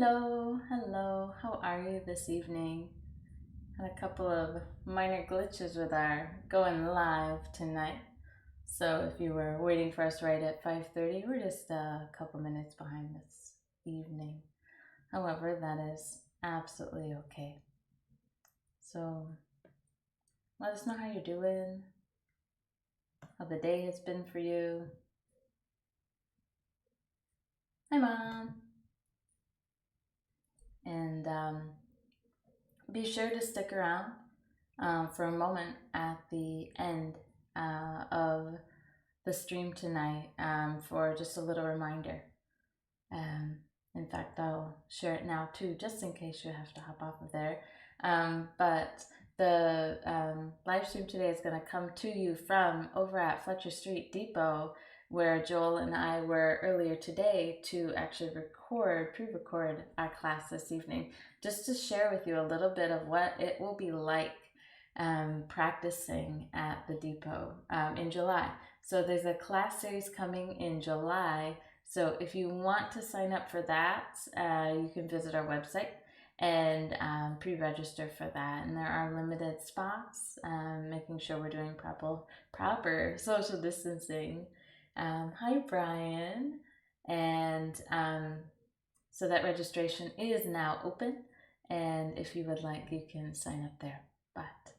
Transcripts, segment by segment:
Hello, how are you this evening? Had a couple of minor glitches with our going live tonight. So if you were waiting for us right at 5:30, we're just a couple minutes behind this evening. However, that is absolutely okay. So let us know how you're doing, how the day has been for you. Hi, Mom. And be sure to stick around for a moment at the end of the stream tonight for just a little reminder. In fact, I'll share it now too, just in case you have to hop off of there. But the live stream today is going to come to you from over at Fletcher Street Depot, where Joel and I were earlier today to actually pre-record our class this evening, just to share with you a little bit of what it will be like practicing at the depot in July. So there's a class series coming in July. So if you want to sign up for that, you can visit our website and pre-register for that. And there are limited spots, making sure we're doing proper social distancing. Hi, Brian. And so that registration is now open. And if you would like, you can sign up there. But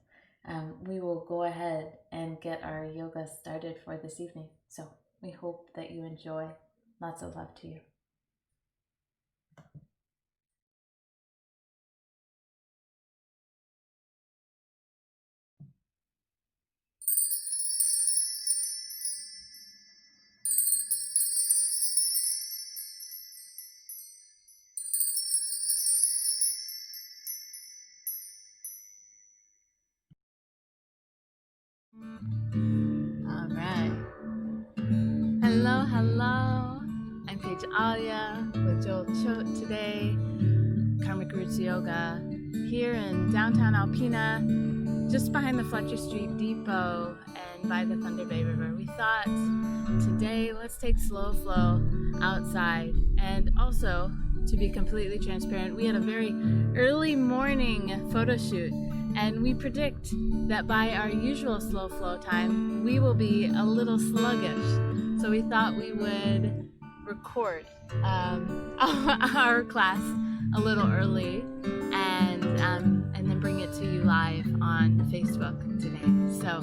we will go ahead and get our yoga started for this evening. So we hope that you enjoy. Lots of love to you. All right. Hello. I'm Paige with Joel Choate today, Karmic Roots Yoga, here in downtown Alpena, just behind the Fletcher Street Depot and by the Thunder Bay River. We thought today let's take slow flow outside, and also, to be completely transparent, we had a very early morning photo shoot, and we predict that by our usual slow flow time, we will be a little sluggish. So we thought we would record our class a little early and then bring it to you live on Facebook today. So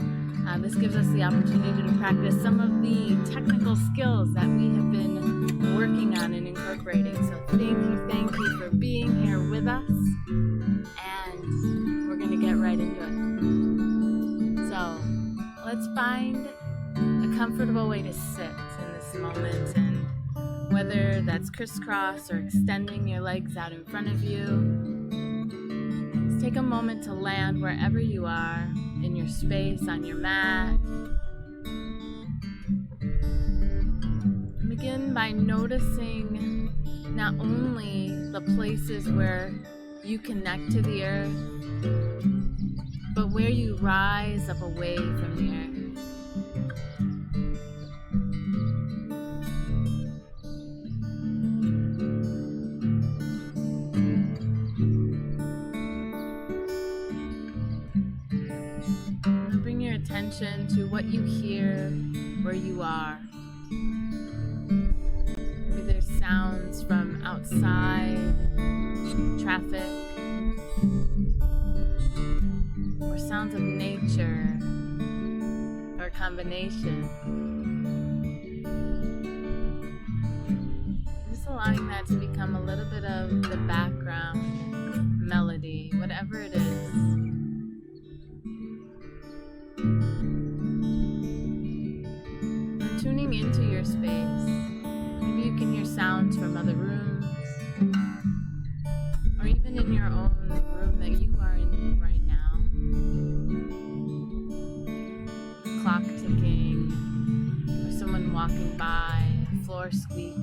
this gives us the opportunity to practice some of the technical skills that we have been working on and incorporating. So thank you for being here with us, and we're going to get right into it. So let's find a comfortable way to sit in this moment, and whether that's crisscross or extending your legs out in front of you, just take a moment to land wherever you are in your space, on your mat. Begin by noticing not only the places where you connect to the earth, but where you rise up away from the earth. Bring your attention to what you hear where you are. Maybe there's sounds from outside, traffic, or sounds of nature, or a combination. Just allowing that to become a little bit of the background melody, whatever it is. And tuning into your space. Maybe you can hear sounds from other rooms, or even in your own room that you are in right now. Clock ticking, or someone walking by, floor squeak.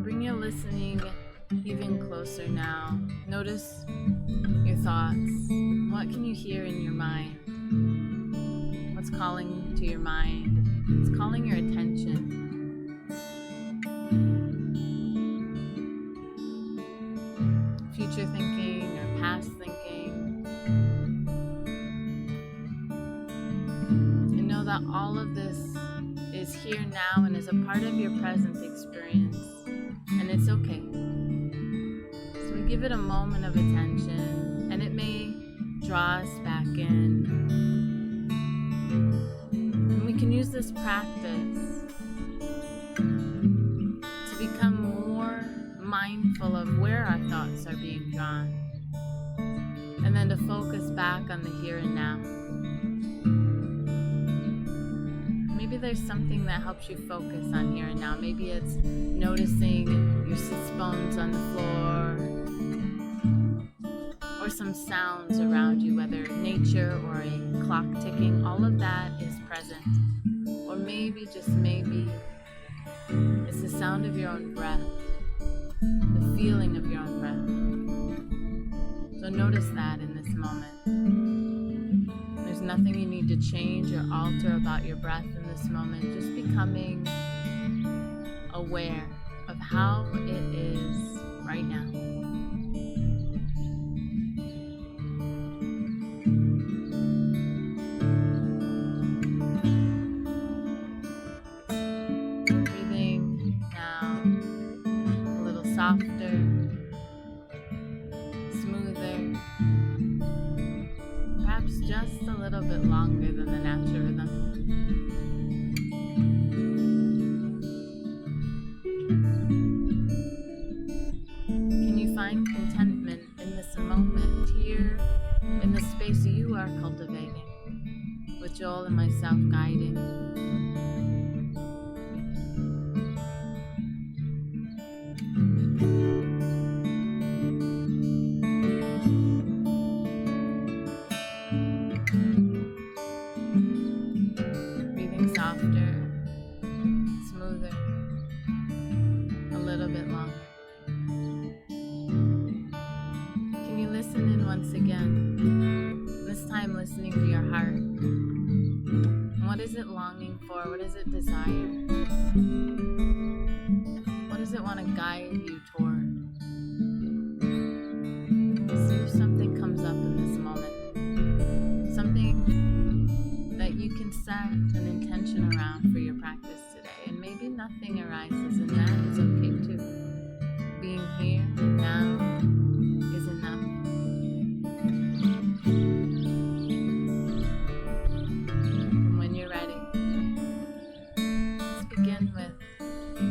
Bring your listening even closer now. Notice your thoughts. What can you hear in your mind? that's calling to your mind. It's calling your attention. Future thinking or past thinking. And know that all of this is here now and is a part of your present experience. And it's okay. So we give it a moment of attention, and it may draw us back in. And we can use this practice to become more mindful of where our thoughts are being drawn, and then to focus back on the here and now. Maybe there's something that helps you focus on here and now. Maybe it's noticing your sits bones on the floor, or some sounds around you, whether nature or a clock ticking. All of that is present. Or maybe, just maybe, it's the sound of your own breath, the feeling of your own breath. So notice that in this moment. There's nothing you need to change or alter about your breath in this moment. Just becoming aware of how it is right now. Breathing now a little softer, smoother, perhaps just a little bit longer than the natural rhythm. Can you find contentment in this moment here, in the space you are cultivating, with Joel and myself guiding? Breathing softer, smoother, a little bit longer. Can you listen in once again? This time listening to your heart. And what is it longing for? What does it desire? What does it want to guide you toward? See if something comes up in this moment. Something that you can set an intention around for your practice today. And maybe nothing arises, and that is okay too. Being here and now is enough. And when you're ready, let's begin with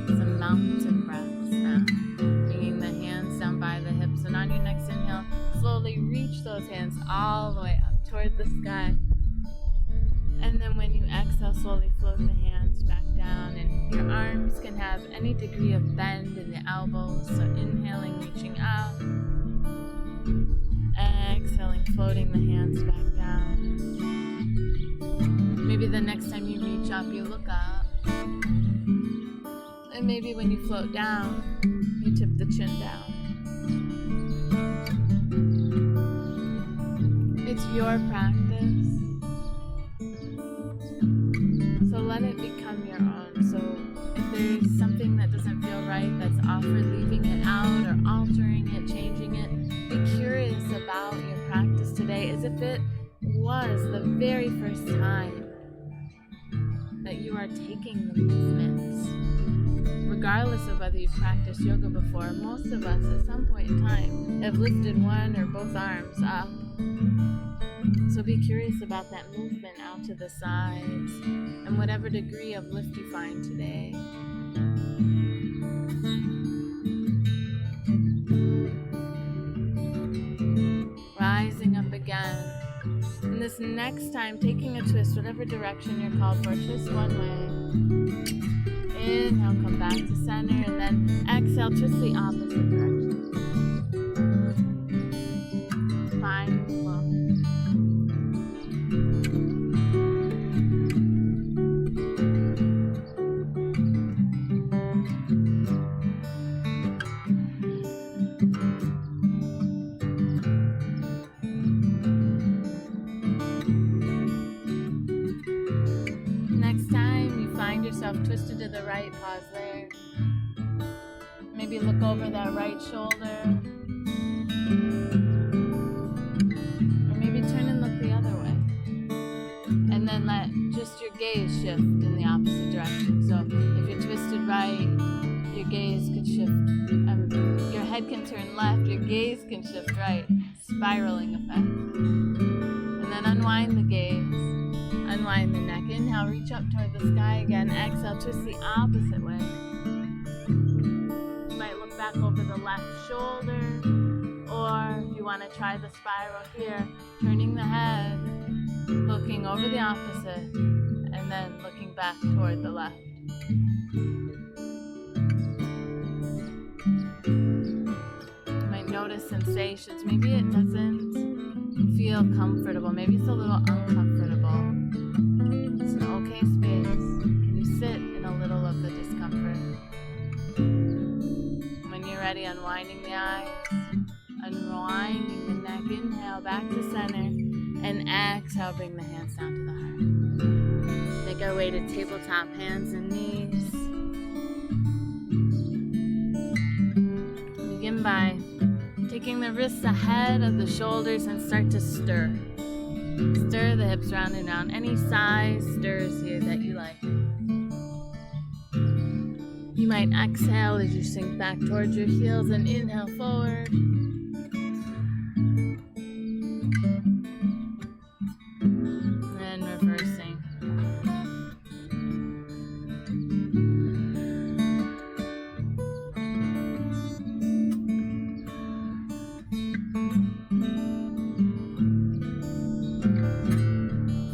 some mountain breaths now. Bringing the hands down by the hips, and on your next inhale, slowly reach those hands all the way up toward the sky. And then when you exhale, slowly float the hands back down, and your arms can have any degree of bend in the elbows. So inhaling, reaching out. Exhaling, floating the hands back down. Maybe the next time you reach up, you look up. And maybe when you float down, you tip the chin down. It's your practice. So let it become your own. So if there's something that doesn't feel right, that's offered, leaving it out or altering it, changing it, be curious about your practice today as if it was the very first time that you are taking the movements. Regardless of whether you've practiced yoga before, most of us at some point in time have lifted one or both arms up. So be curious about that movement out to the sides and whatever degree of lift you find today. Rising up again. And this next time, taking a twist, whatever direction you're called for, twist one way. Inhale, come back to center, and then exhale, twist the opposite direction. Find the flow. yourself twisted to the right, pause there. Maybe look over that right shoulder. Or maybe turn and look the other way. And then let just your gaze shift in the opposite direction. So if you're twisted right, your gaze could shift. Your head can turn left, your gaze can shift right. Spiraling effect. And then unwind the gaze. Unwind the neck. Inhale, reach up toward the sky again. Exhale, twist the opposite way. You might look back over the left shoulder. Or if you want to try the spiral here, turning the head, looking over the opposite, and then looking back toward the left. You might notice sensations. Maybe it doesn't feel comfortable. Maybe it's a little uncomfortable. It's an okay space. Can you sit in a little of the discomfort? When you're ready, unwinding the eyes, unwinding the neck. Inhale, back to center. And exhale, bring the hands down to the heart. Make our way to tabletop, hands and knees. Begin by taking the wrists ahead of the shoulders and start to stir. Stir the hips round and round. Any size stirs here that you like. You might exhale as you sink back towards your heels and inhale forward. And reversing.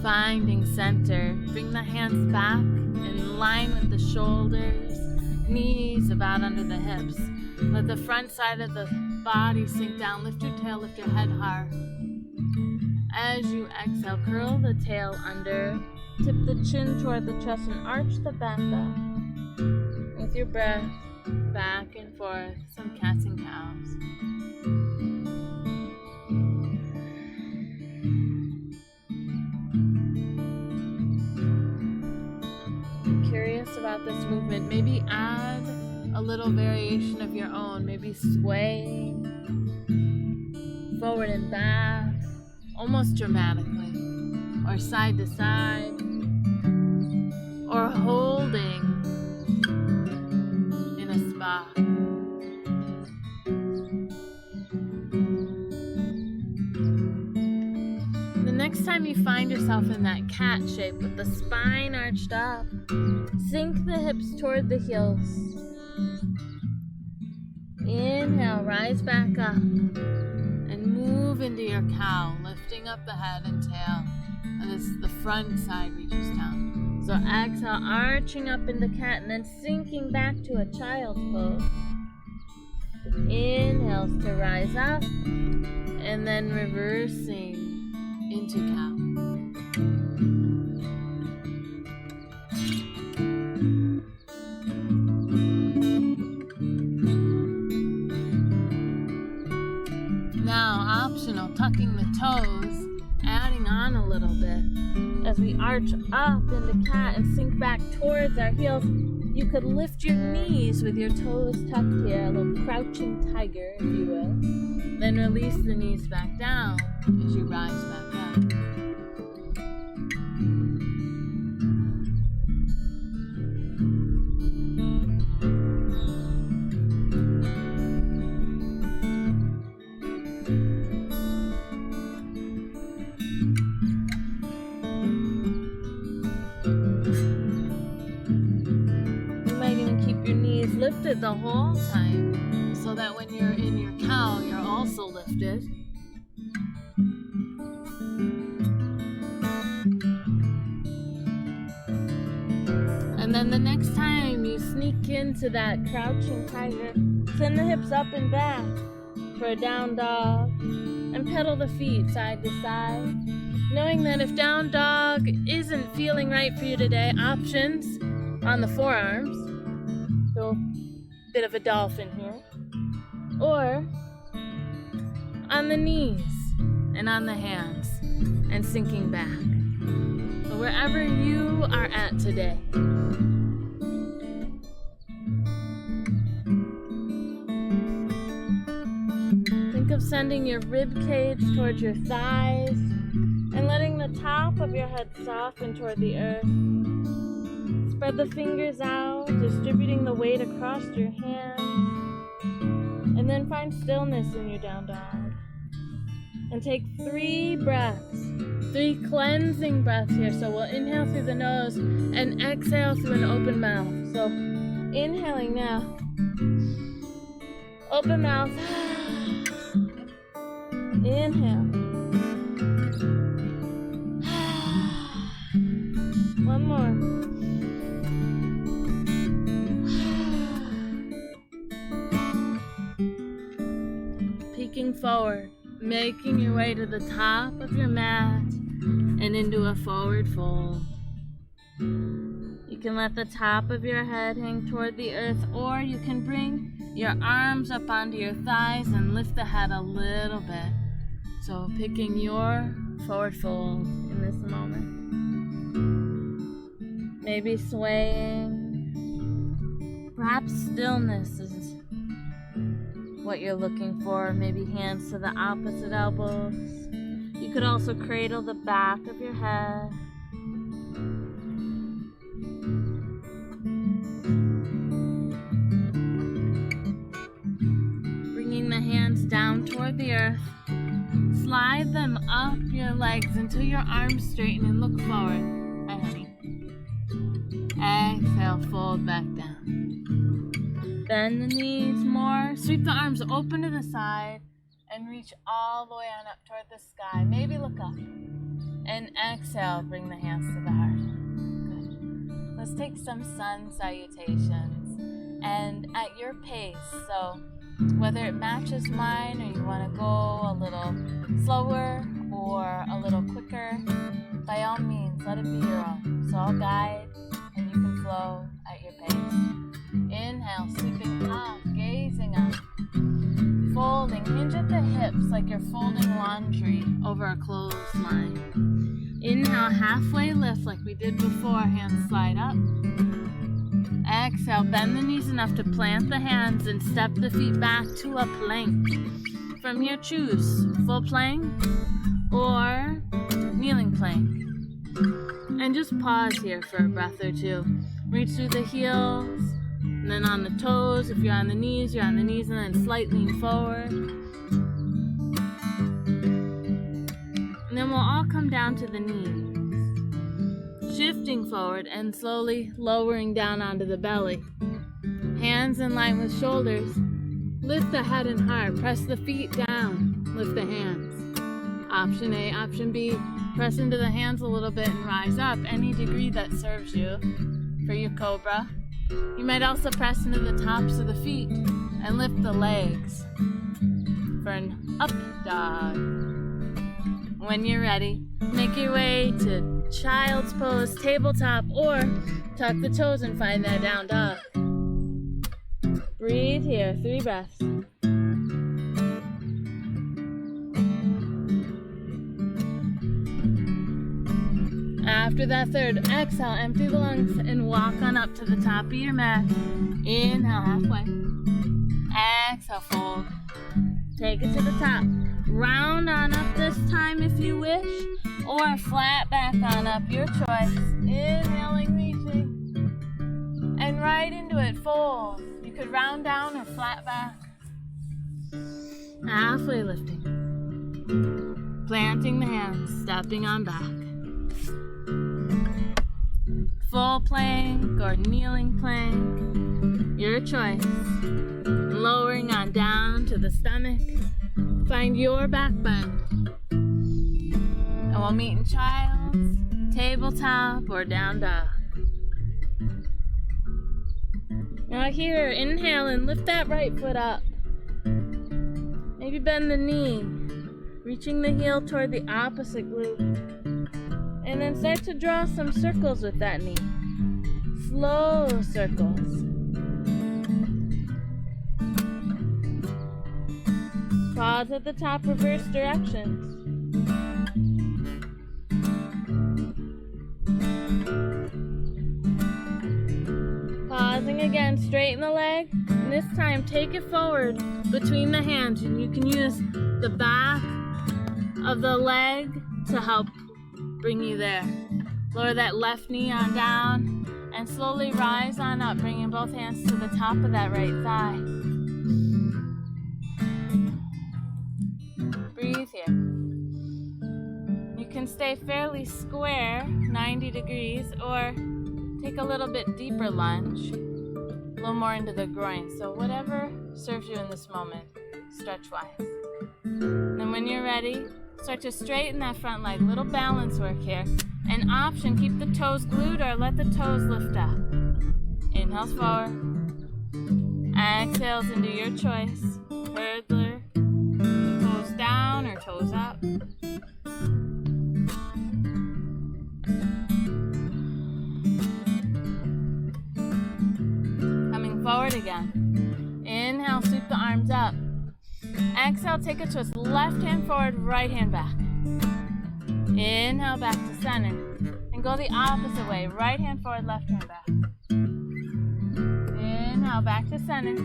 Finding center. Bring the hands back in line with the shoulders. Knees about under the hips. Let the front side of the body sink down. Lift your tail, lift your head high. As you exhale, curl the tail under. Tip the chin toward the chest and arch the back up. With your breath, back and forth, some cats and cows. Curious about this movement, maybe add a little variation of your own, maybe swaying forward and back, almost dramatically, or side to side, or holding in a spot. The next time you find yourself in that cat shape with the spine arched up, sink the hips toward the heels. Inhale, rise back up and move into your cow, lifting up the head and tail as the front side reaches down. So exhale, arching up into cat and then sinking back to a child's pose. Inhales to rise up and then reversing into cow. Now, optional, tucking the toes, adding on a little bit. As we arch up into cat and sink back towards our heels, you could lift your knees with your toes tucked here, a little crouching tiger, if you will. Then release the knees back down as you rise back up. Lifted the whole time so that when you're in your cow, you're also lifted. And then the next time you sneak into that crouching tiger, send the hips up and back for a down dog and pedal the feet side to side. Knowing that if down dog isn't feeling right for you today, options on the forearms. So, bit of a dolphin here, or on the knees and on the hands and sinking back. So wherever you are at today, extending your rib cage towards your thighs and letting the top of your head soften toward the earth. Spread the fingers out, distributing the weight across your hands, and then find stillness in your down dog. And take 3 breaths, 3 cleansing breaths here. So we'll inhale through the nose and exhale through an open mouth. So inhaling now, open mouth, inhale, one more, peeking forward, making your way to the top of your mat and into a forward fold. You can let the top of your head hang toward the earth, or you can bring your arms up onto your thighs and lift the head a little bit. So picking your forward fold in this moment. Maybe swaying. Perhaps stillness is what you're looking for. Maybe hands to the opposite elbows. You could also cradle the back of your head. Bringing the hands down toward the earth. Slide them up your legs until your arms straighten and look forward. Hi, honey. Exhale, fold back down. Bend the knees more. Sweep the arms open to the side and reach all the way on up toward the sky. Maybe look up. And exhale, bring the hands to the heart. Good. Let's take some sun salutations. And at your pace, so whether it matches mine or you want to go a little slower or a little quicker, by all means, let it be your own. So I'll guide and you can flow at your pace. Inhale, sweeping up, gazing up, folding, hinge at the hips like you're folding laundry over a clothesline. Inhale, halfway lift like we did before, hands slide up. Exhale, bend the knees enough to plant the hands and step the feet back to a plank. From here, choose full plank or kneeling plank. And just pause here for a breath or two. Reach through the heels, and then on the toes. If you're on the knees, you're on the knees, and then slight lean forward. And then we'll all come down to the knees. Shifting forward and slowly lowering down onto the belly. Hands in line with shoulders. Lift the head and heart. Press the feet down. Lift the hands. Option A, option B. Press into the hands a little bit and rise up any degree that serves you for your cobra. You might also press into the tops of the feet and lift the legs for an up dog. When you're ready, make your way to child's pose, tabletop, or tuck the toes and find that down dog. Breathe here, 3 breaths. After that third, exhale, empty the lungs and walk on up to the top of your mat. Inhale, halfway. Exhale, fold. Take it to the top. Round on up this time if you wish, or flat back on up, your choice. Inhaling, reaching, and right into it, fold. You could round down or flat back. Halfway lifting. Planting the hands, stepping on back. Full plank or kneeling plank, your choice. Lowering on down to the stomach. Find your back bend. And we'll meet in child's, tabletop, or down dog. Now here, inhale and lift that right foot up. Maybe bend the knee, reaching the heel toward the opposite glute. And then start to draw some circles with that knee. Slow circles. Pause at the top, reverse directions. Pausing again, straighten the leg. And this time, take it forward between the hands. And you can use the back of the leg to help bring you there. Lower that left knee on down and slowly rise on up, bringing both hands to the top of that right thigh. Breathe here. You can stay fairly square, 90 degrees, or take a little bit deeper lunge, a little more into the groin. So whatever serves you in this moment, stretch-wise. And when you're ready, start to straighten that front leg. Little balance work here. An option, keep the toes glued or let the toes lift up. Inhales forward. Exhales into your choice. Hurdler, toes down or toes up. Coming forward again. Inhale, sweep the arms up. Exhale, take a twist. Left hand forward, right hand back. Inhale, back to center. And go the opposite way. Right hand forward, left hand back. Inhale, back to center.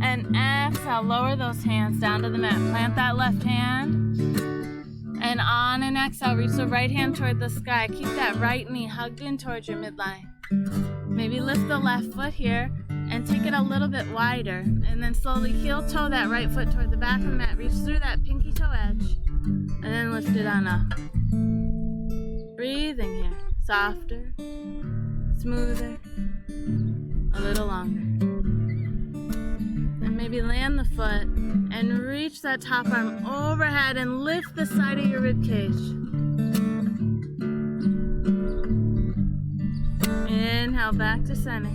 And exhale, lower those hands down to the mat. Plant that left hand. And on an exhale, reach the right hand toward the sky. Keep that right knee hugged in towards your midline. Maybe lift the left foot here and take it a little bit wider. And then slowly heel toe that right foot toward the back of the mat. Reach through that pinky toe edge. And then lift it on up. Breathing here. Softer, smoother, a little longer. And maybe land the foot and reach that top arm overhead and lift the side of your rib cage. Inhale, back to center.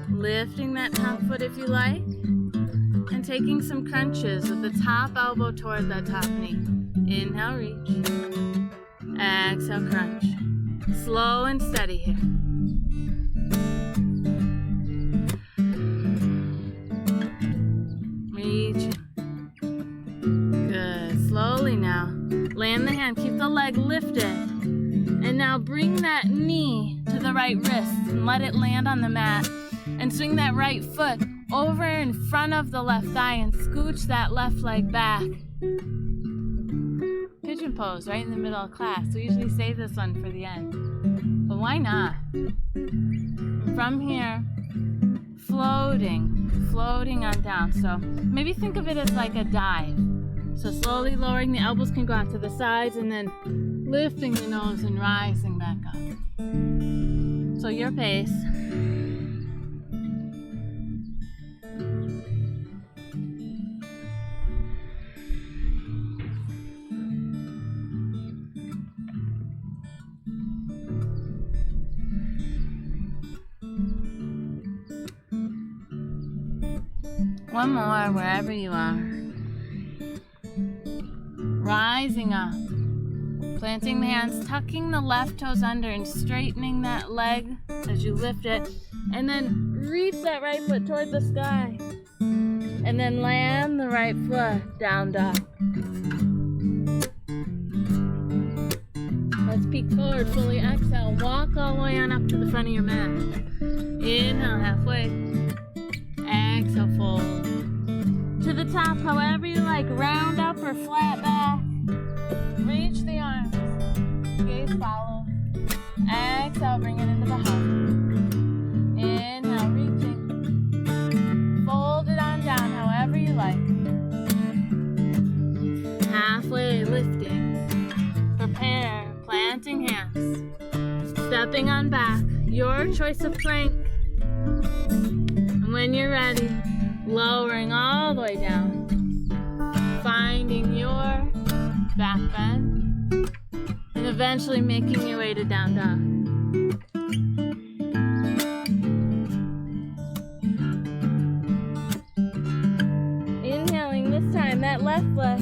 Lifting that top foot if you like. And taking some crunches with the top elbow toward that top knee. Inhale, reach. Exhale, crunch. Slow and steady here. Reach. Good. Slowly now. Land the hand. Keep the leg lifted. And now bring that knee to the right wrist and let it land on the mat. And swing that right foot over in front of the left thigh and scooch that left leg back. Pigeon pose right in the middle of class. We usually save this one for the end. But why not? And from here, floating on down. So maybe think of it as like a dive. So slowly lowering the elbows can go out to the sides and then lifting the nose and rising back up. So your pace. One more, wherever you are. Rising up. Planting the hands, tucking the left toes under and straightening that leg as you lift it. And then reach that right foot toward the sky. And then land the right foot down dog. Let's peek forward, fully exhale. Walk all the way on up to the front of your mat. Inhale, halfway. Exhale, fold. To the top, however you like, round up or flat back. Reach the arms. Gaze follow. Exhale, bring it into the hug. Inhale, reaching. Fold it on down, however you like. Halfway lifting. Prepare, planting hands. Stepping on back, your choice of plank. And when you're ready, lowering all the way down, finding your back bend, and eventually making your way to down dog. Inhaling this time, that left leg,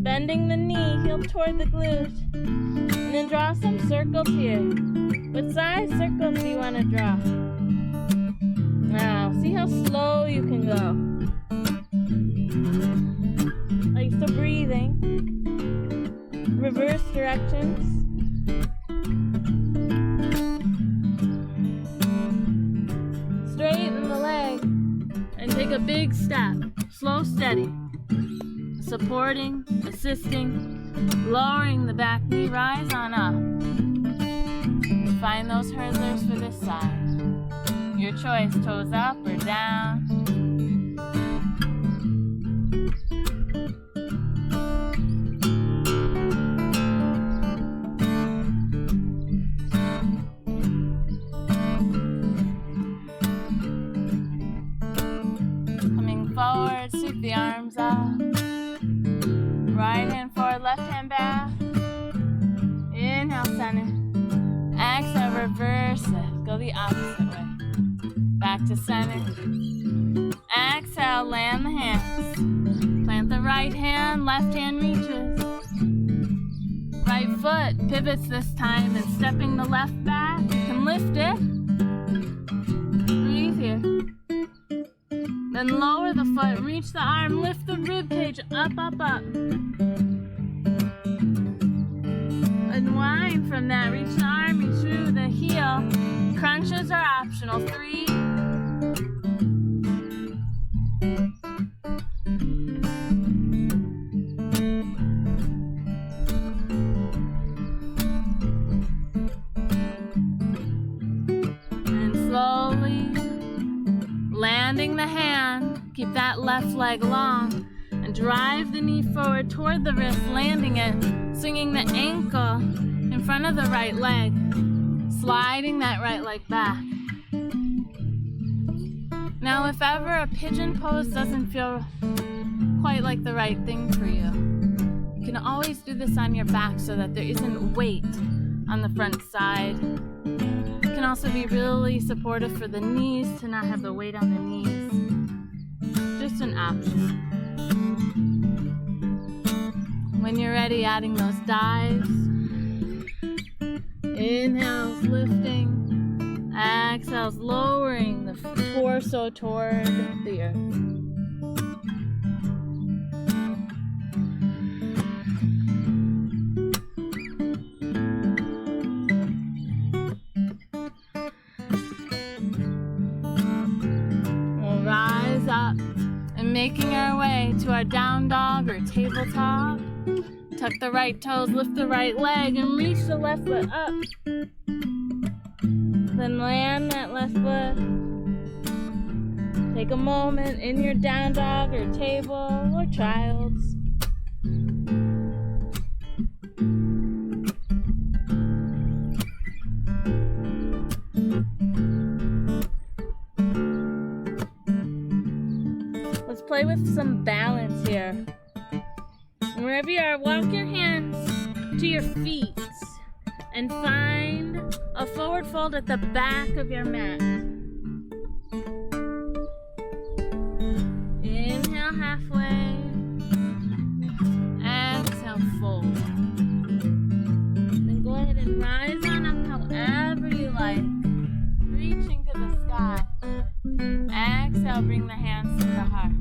bending the knee, heel toward the glute, and then draw some circles here. What size circles do you want to draw? Now, see how slow you can go. Like so, breathing. Reverse directions. Straighten the leg and take a big step. Slow, steady. So supporting, assisting, lowering the back knee, rise on up. Find those hurdlers for this side. Your choice, toes up or down. Forward, sweep the arms up. Right hand forward, left hand back. Inhale, center. Exhale, reverse it. Go the opposite way. Back to center. Exhale, land the hands. Plant the right hand, left hand reaches. Right foot pivots this time and stepping the left back. You can lift it. Breathe here. Then lower the foot, reach the arm, lift the rib cage up, up, up. Unwind from that, reach the arm, reach through the heel. Crunches are optional. 3. And slowly landing the hand, keep that left leg long, and drive the knee forward toward the wrist, landing it, swinging the ankle in front of the right leg, sliding that right leg back. Now, if ever a pigeon pose doesn't feel quite like the right thing for you, you can always do this on your back so that there isn't weight on the front side. It can also be really supportive for the knees to not have the weight on the knees. Just an option. When you're ready, adding those dives. Inhales, lifting. Exhales, lowering the torso toward the earth. Up and making our way to our down dog or tabletop. Tuck the right toes, lift the right leg, and reach the left foot up. Then land that left foot. Take a moment in your down dog or table or child's. Play with some balance here. And wherever you are, walk your hands to your feet and find a forward fold at the back of your mat. Inhale halfway. Exhale, fold. Then go ahead and rise on up however you like, reaching to the sky. Exhale, bring the hands to the heart.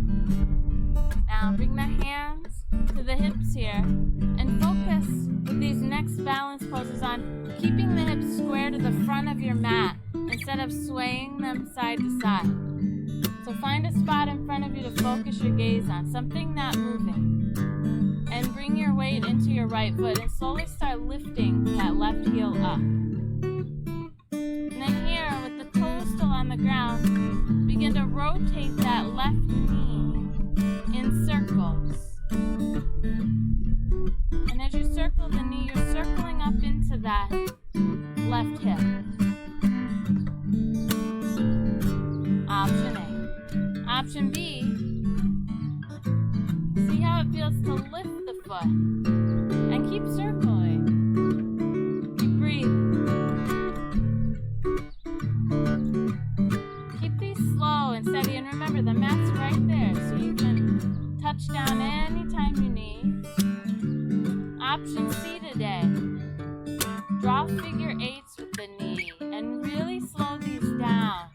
Now bring the hands to the hips here and focus with these next balance poses on keeping the hips square to the front of your mat instead of swaying them side to side. So find a spot in front of you to focus your gaze on, something not moving. And bring your weight into your right foot and slowly start lifting that left heel up. And then here, with the toes still on the ground, begin to rotate that left knee in circles. And as you circle the knee, you're circling up into that left hip. Option A. Option B, see how it feels to lift the foot and keep circling. Keep breathing. Keep these slow and steady, and remember the mat's right there, so you can touch down anytime you need. Option C today. Draw figure eights with the knee and really slow these down.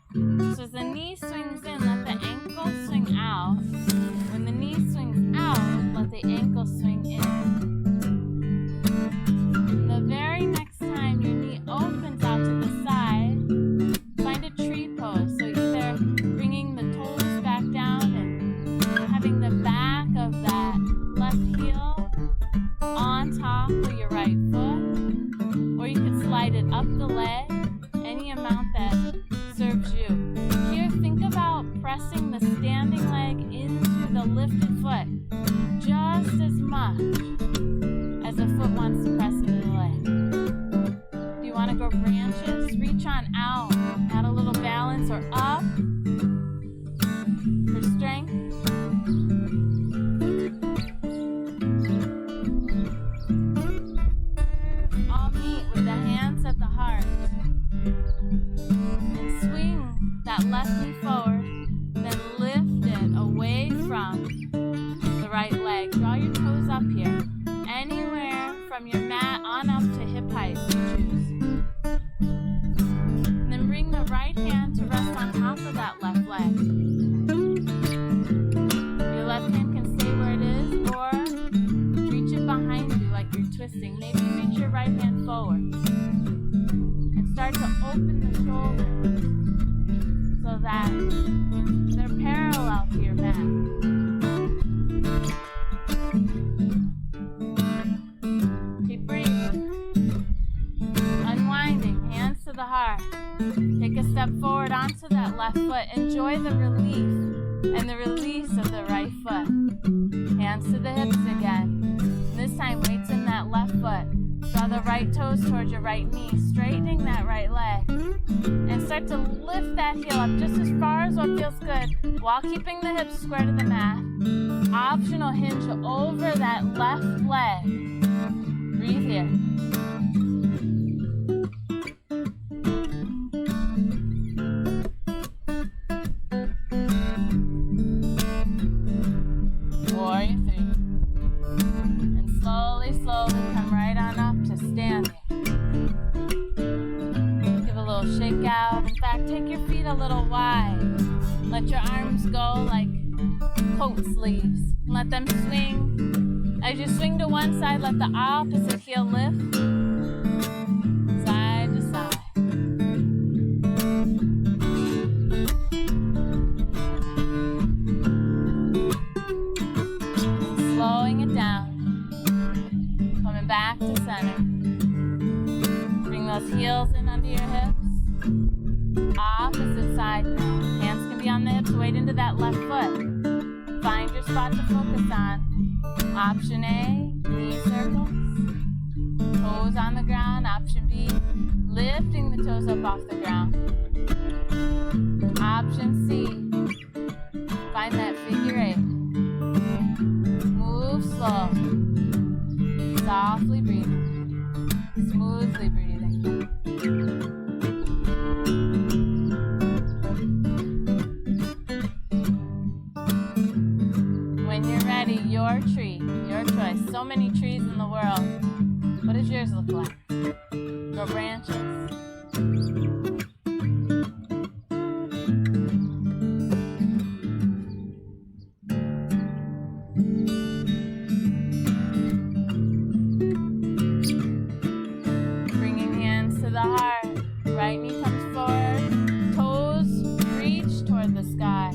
So as the knee swings in, let the ankle swing out. When the knee swings out, let the ankle swing in. And the very next time your knee opens out to the side, find a tree pose. So either bringing the toes back down and having the back of that left slide it up the leg, any amount that serves you. Here, think about pressing the standing leg into the lifted foot just as much as the foot wants to press into the leg. Do you want to grow branches? Reach on out. Add a little balance or up for strength. All meet with the hands at the heart. And swing that left knee forward, then lift it away from the right leg. Draw your toes up here. Anywhere from your mat on up to hip height if you choose. And then bring the right hand to rest on top of that left leg. Your left hand can stay where it is or reach it behind you like you're twisting. Maybe reach your right hand forward. And start to open the shoulders so that they're parallel to your mat. Keep breathing. Unwinding, hands to the heart. Take a step forward onto that left foot. Enjoy the relief and the release of the right foot. Hands to the hips again. This time, weights in that left foot. Draw the right toes towards your right knee, straightening that right leg. And start to lift that heel up just as far as what feels good while keeping the hips square to the mat. Optional hinge over that left leg. Breathe here. Warrior 3. And slowly, slowly come right on up to standing. Give a little shake out. In fact, take your feet a little wide. Let your arms go like coat sleeves. Let them swing. As you swing to one side, let the opposite heel lift. Side to side. Slowing it down. Coming back to center. Bring those heels in under your hips. Opposite side now. Hands can be on the hips. Weight into that left foot. Find your spot to focus on. Option A, knee circles. Toes on the ground. Option B, lifting the toes up off the ground. Option C, find that figure 8. Move slow. Softly breathing. Smoothly breathing. When you're ready, your tree, your choice. So many trees in the world. What does yours look like? Grow branches. Bringing hands to the heart. Right knee comes forward. Toes reach toward the sky.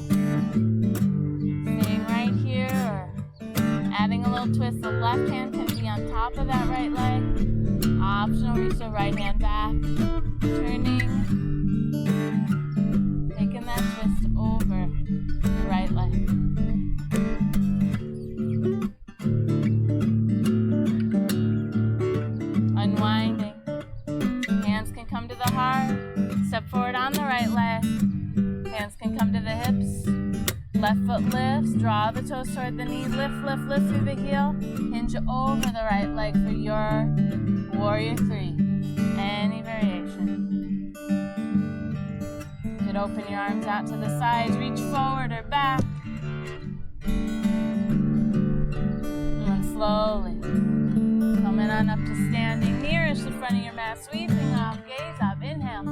Staying right here or adding a little twist. The left hand can be on top of that right leg. Optional, reach the right hand back. Turning. Taking that twist over the right leg. Unwinding. Hands can come to the heart. Step forward on the right leg. Hands can come to the hips. Left foot lifts. Draw the toes toward the knee. Lift, lift, lift through the heel. Hinge over the right leg for your Warrior 3. Any variation. You could open your arms out to the sides. Reach forward or back. And then slowly coming on up to standing. Nearest the front of your mat. Sweeping off. Gaze up. Inhale.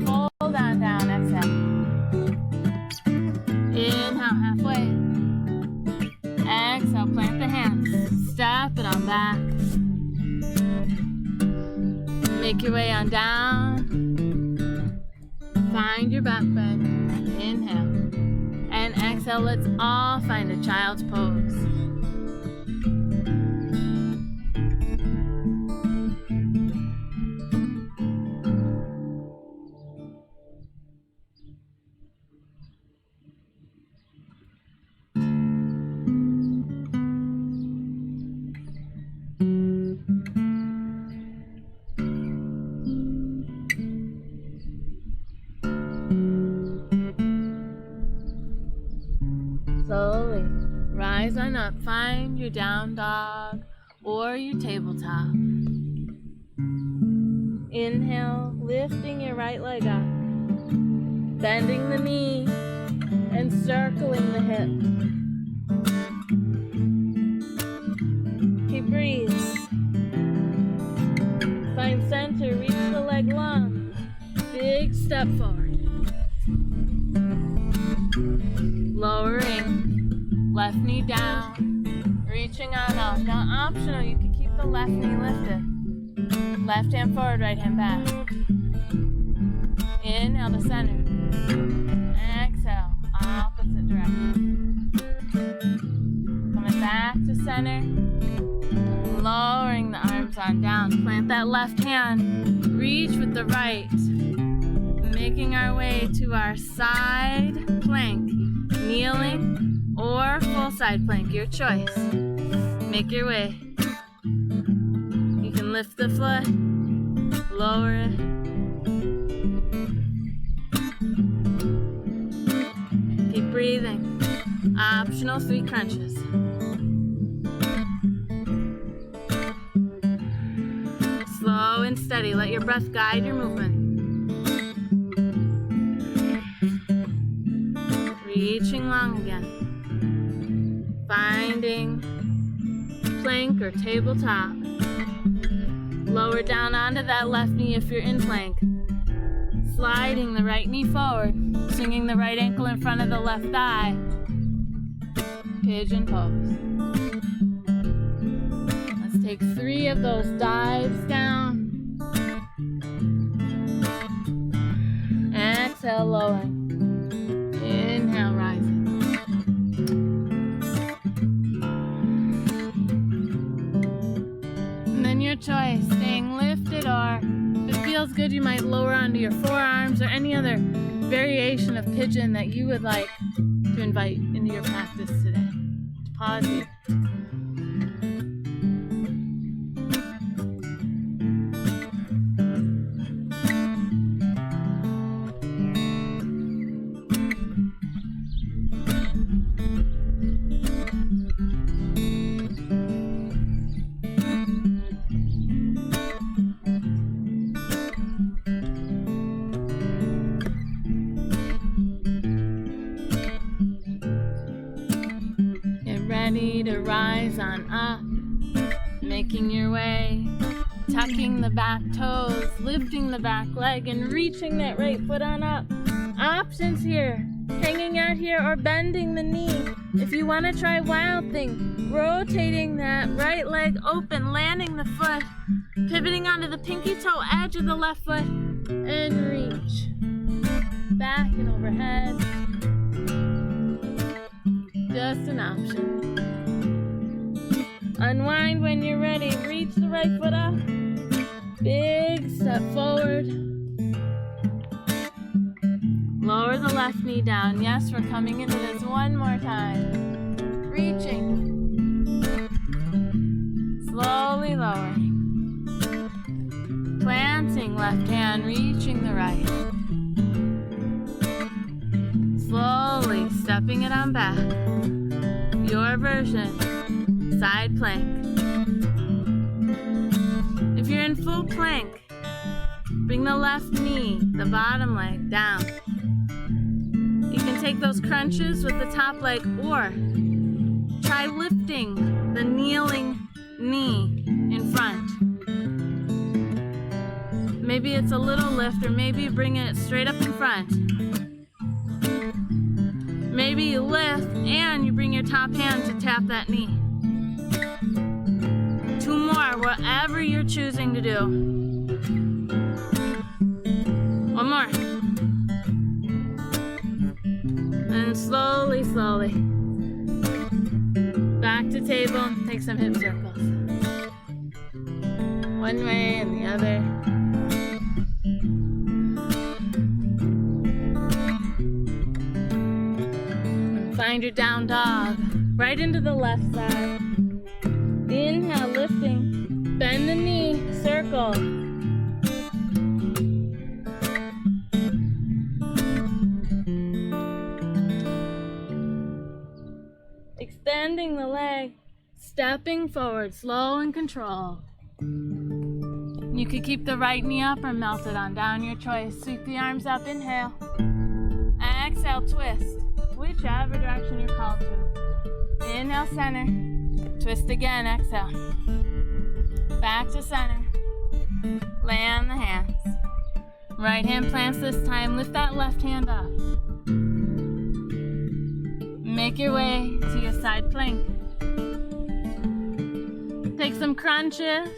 Fold on down. Exhale. Inhale, halfway. Exhale, plant the hands. Step it on back. Make your way on down. Find your back bend. Inhale. And exhale, let's all find a child's pose. rise on up. Find your down dog or your tabletop. Inhale, lifting your right leg up, bending the knee and circling the hip. Keep breathing. Find center, reach the leg long. Big step forward. Lowering, left knee down, reaching on up. Now optional, you can keep the left knee lifted. Left hand forward, right hand back. Inhale to center. Exhale, opposite direction. Coming back to center. Lowering the arms on down. Plant that left hand. Reach with the right. Making our way to our side plank. Kneeling or full side plank, your choice. Make your way. You can lift the foot, lower it. Keep breathing. Optional 3 crunches. Slow and steady. Let your breath guide your movement. Reaching long again. Finding plank or tabletop. Lower down onto that left knee if you're in plank. Sliding the right knee forward. Swinging the right ankle in front of the left thigh. Pigeon pose. Let's take 3 of those dives down. Exhale, lowering. Inhale, rising. And then your choice, staying lifted, or if it feels good, you might lower onto your forearms or any other variation of pigeon that you would like to invite into your practice today. Pause here. Ready to rise on up, making your way, tucking the back toes, lifting the back leg, and reaching that right foot on up. Options here, hanging out here or bending the knee. If you want to try wild thing, rotating that right leg open, landing the foot, pivoting onto the pinky toe edge of the left foot, and reach. Back and overhead. Just an option. Unwind when you're ready. Reach the right foot up. Big step forward. Lower the left knee down. Yes, we're coming into this one more time. Reaching. Slowly lowering. Planting left hand, reaching the right. Slowly stepping it on back. Your version. Side plank. If you're in full plank, bring the left knee, the bottom leg down. You can take those crunches with the top leg or try lifting the kneeling knee in front. Maybe it's a little lift, or maybe bring it straight up in front. Maybe you lift and you bring your top hand to tap that knee. 2 more, whatever you're choosing to do. 1 more. And slowly, slowly. Back to table, take some hip circles. One way and the other. Find your down dog, right into the left side. Inhale, lifting, bend the knee, circle. Extending the stepping forward, slow and controlled. You could keep the right knee up or melt it on down, your choice. Sweep the arms up, inhale. Exhale, twist, whichever direction you're called to. Inhale, center. Twist again, exhale. Back to center. Land the hands. Right hand plants this time. Lift that left hand up. Make your way to your side plank. Take some crunches.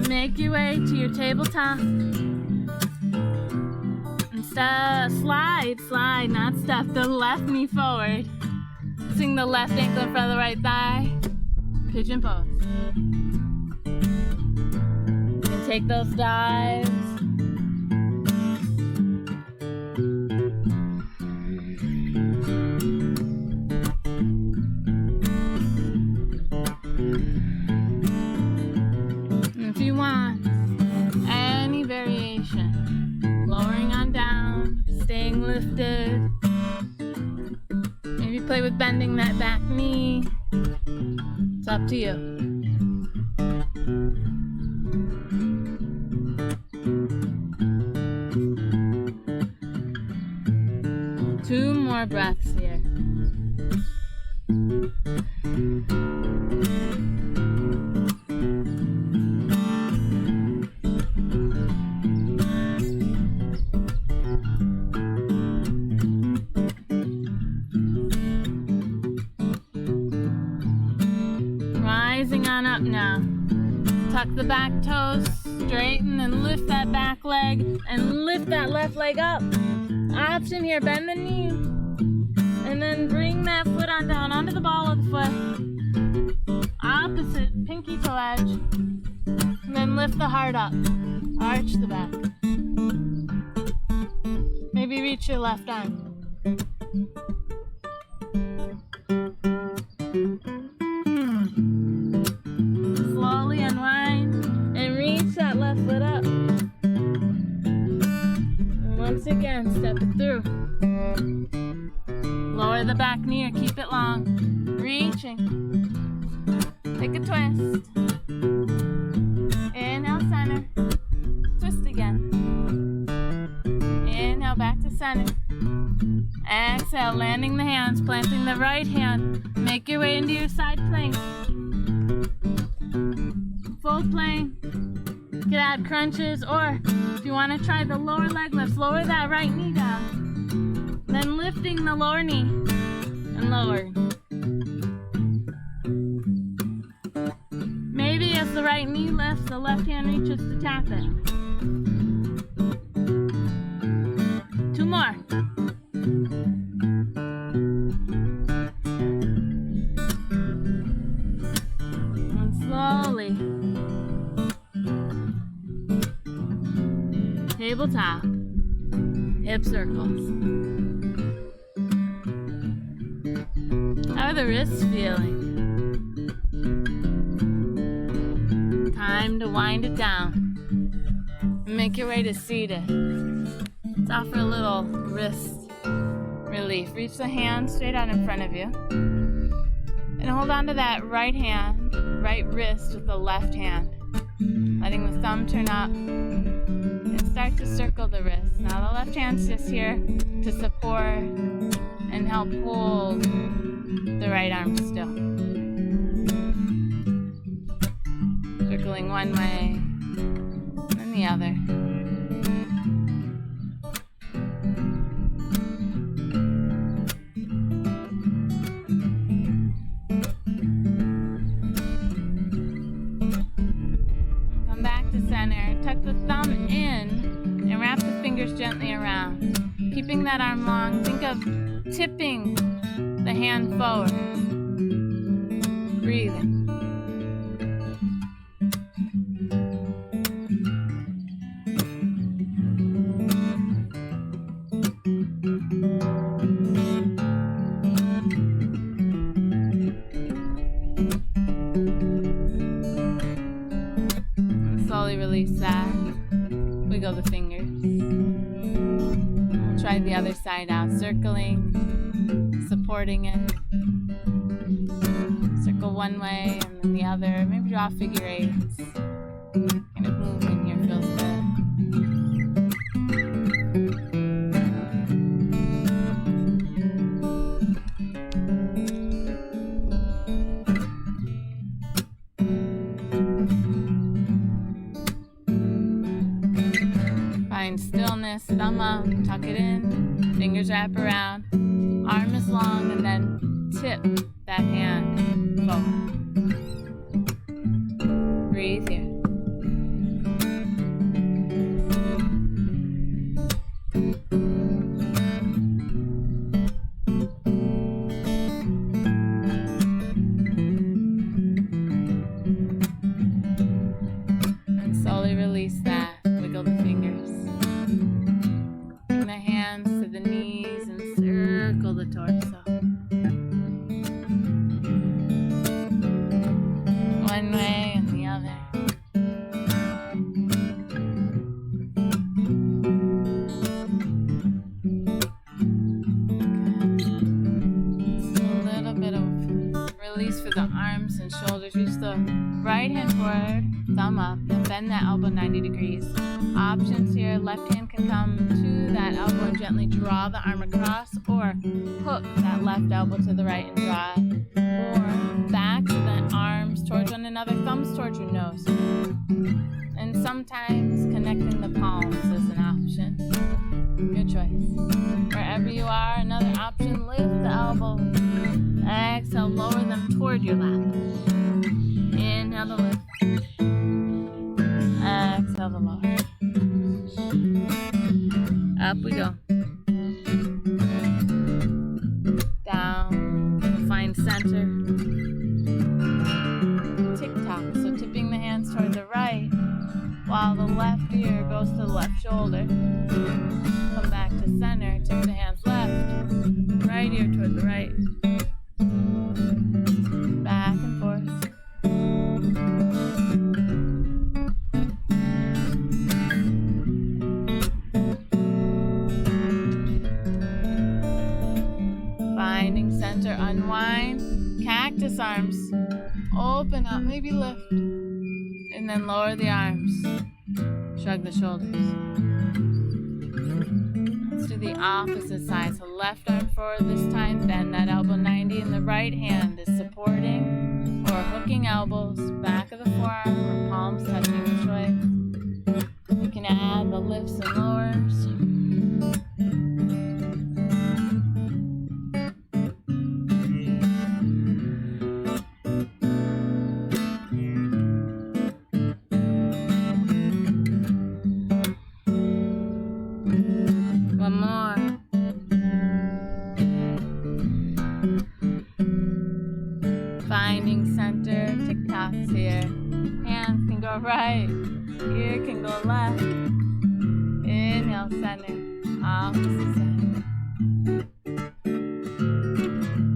Make your way to your tabletop. And slide, not step the left knee forward. Swing the left ankle in front of the right thigh. Pigeon pose. And take those dives. And if you want any variation, lowering on down, staying lifted. Maybe play with bending that back knee. It's up to you. Two more breaths here. Rising on up now. Tuck the back toes, straighten and lift that back leg and lift that left leg up. Option here, bend the knee and then bring that foot on down onto the ball of the foot. Opposite pinky toe edge. And then lift the heart up. Arch the back. Maybe reach your left arm. Slowly unwind and reach that left foot up. And once again, step it through. Lower the back knee or keep it long. Reaching. Take a twist. Inhale, center. Twist again. Inhale, back to center. Exhale, landing the hands, planting the right hand. Make your way into your side plank. Full plank. You could add crunches, or if you want to try the lower leg lifts, lower that right knee down. Then lifting the lower knee and lowering. Maybe as the right knee lifts, the left hand reaches to tap it. Two more. And slowly. Tabletop. Hip circles. How are the wrists feeling? Time to wind it down. Make your way to seated. Let's offer a little wrist relief. Reach the hand straight out in front of you. And hold on to that right hand, right wrist with the left hand. Letting the thumb turn up. And start to circle the wrist. Now the left hand's just here to support and help hold the right arm still. Circling one way, then the other. Come back to center. Tuck the thumb in and wrap the fingers gently around. Keeping that arm long, think of tipping the hand forward. Breathing. wiggle the fingers. We'll try the other side out, circling, supporting it. Circle one way and then the other. Maybe draw figure eights. Kind of movement here feels good. Find stillness, thumb up, tuck it in, fingers wrap around, arm is long, and then tip that hand forward. Breathe here. And slowly release that. Wiggle the fingers. Bring the hands to the knees and circle the torso. One way and the other. Just a little bit of release for the arms and shoulders. Reach the right hand forward, thumb up, and bend that elbow 90 degrees. Options here, left hand can come to that elbow and gently draw the arm across, or hook that left elbow to the right and draw it. Or back so that arms towards one another, thumbs towards your nose. And sometimes connecting the palms is an option. Your choice. Wherever you are, another option, lift the elbows. Exhale, lower them toward your lap. Inhale to lift. Exhale to lower. Up we go. Down. Find center. Tick-tock. So tipping the hands toward the right while the left ear goes to the left shoulder. Come back to center. Tip the hands left. Right ear toward the right. Back and forth. Finding center, unwind, cactus arms, open up, maybe lift, and then lower the arms, shrug the shoulders. Let's do the opposite side, so left arm forward this time, bend that elbow 90, and the right hand is supporting or hooking elbows, back of the forearm, or palms touching the choice. You can add the lifts and lowers. One more. Finding center, tick-tocks here. Hands can go right, ear can go left. Inhale, center, opposite side.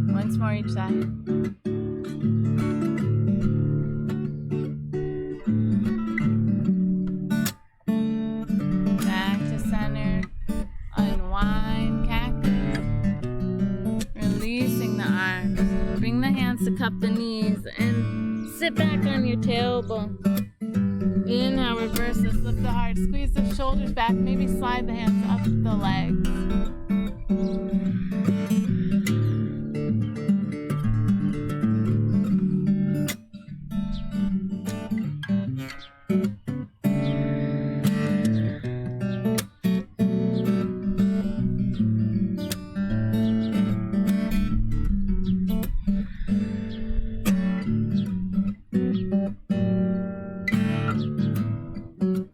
Once more each side. Back to center. Unwind, cactus. Releasing the arms. Bring the hands to cup the knees and sit back on your tailbone. Inhale, reverse this, lift the heart, squeeze the shoulders back, maybe slide the hands up the legs.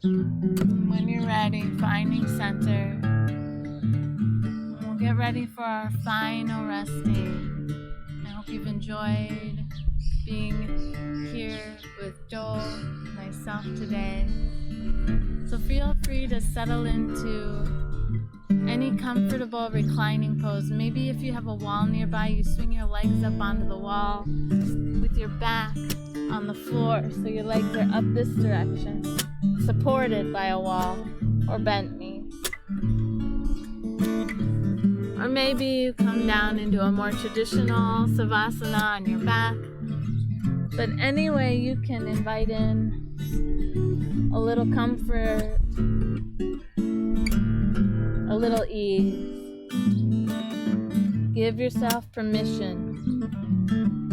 When you're ready, finding center. We'll get ready for our final resting. I hope you've enjoyed being here with Joel and myself today. So feel free to settle into any comfortable reclining pose. Maybe if you have a wall nearby, you swing your legs up onto the wall with your back on the floor so your legs are up this direction, supported by a wall. or bent knees. Or maybe you come down into a more traditional savasana on your back. But anyway, you can invite in a little comfort, a little ease. Give yourself permission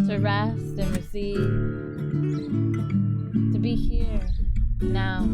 to rest and receive, to be here now.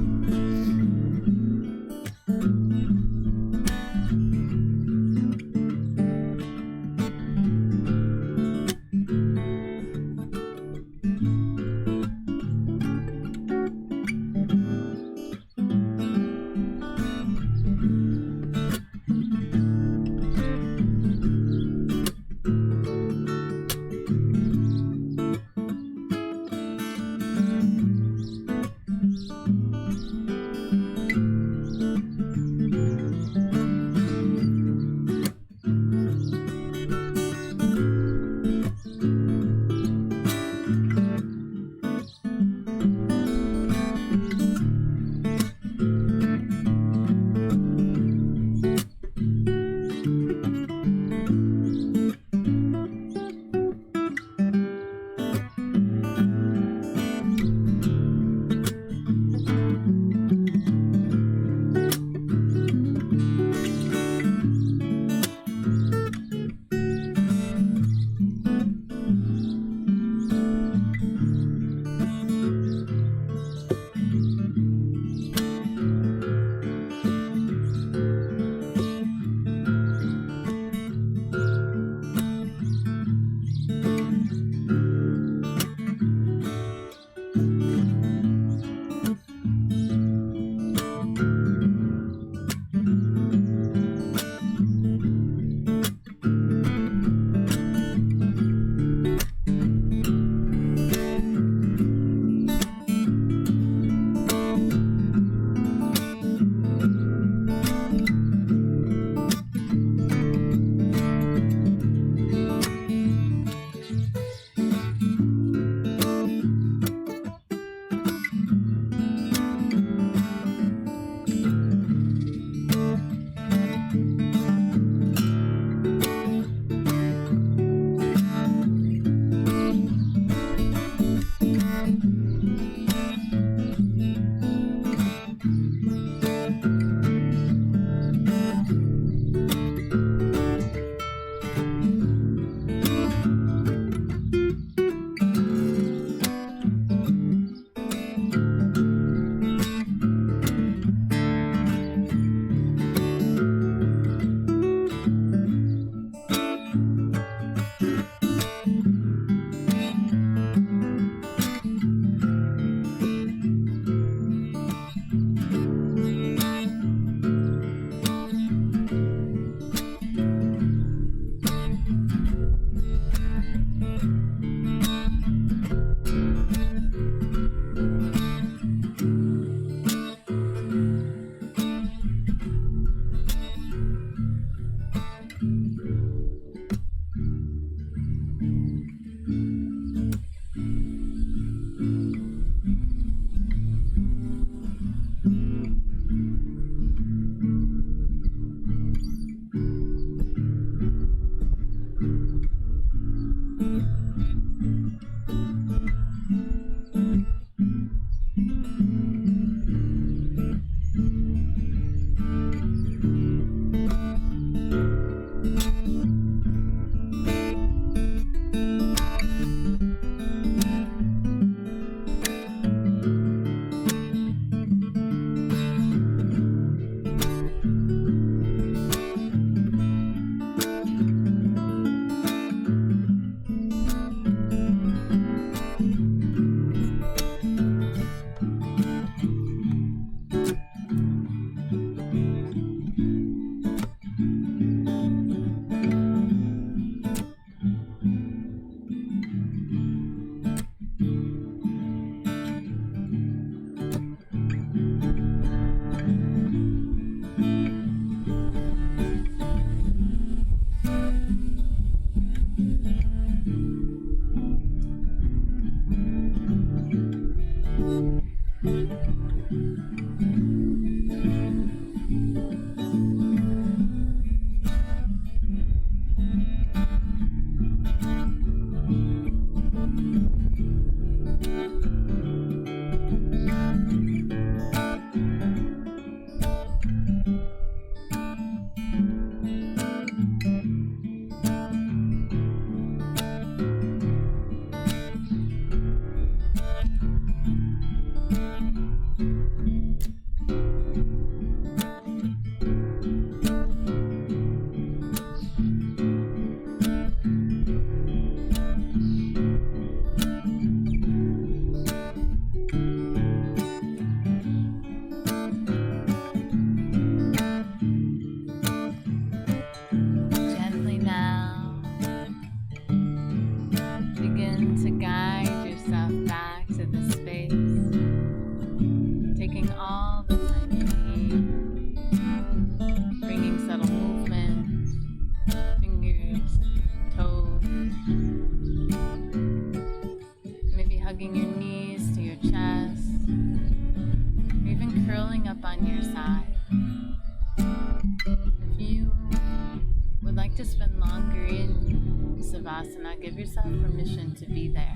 Savasana, give yourself permission to be there.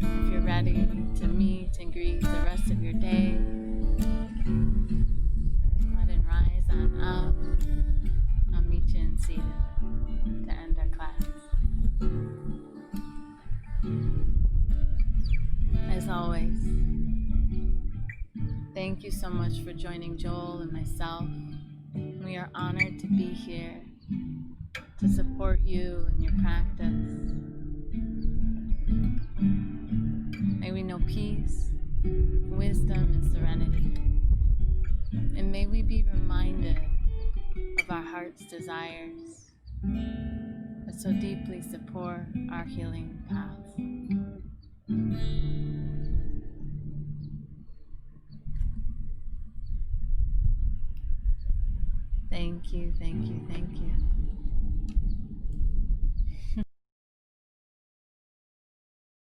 If you're ready to meet and greet the rest of your day, go ahead and rise on up. I'll meet you in seated to end our class. As always, thank you so much for joining Joel and myself. We are honored to be here to support you in your practice. May we know peace, wisdom, and serenity. And may we be reminded of our heart's desires that so deeply support our healing path. Thank you, thank you, thank you.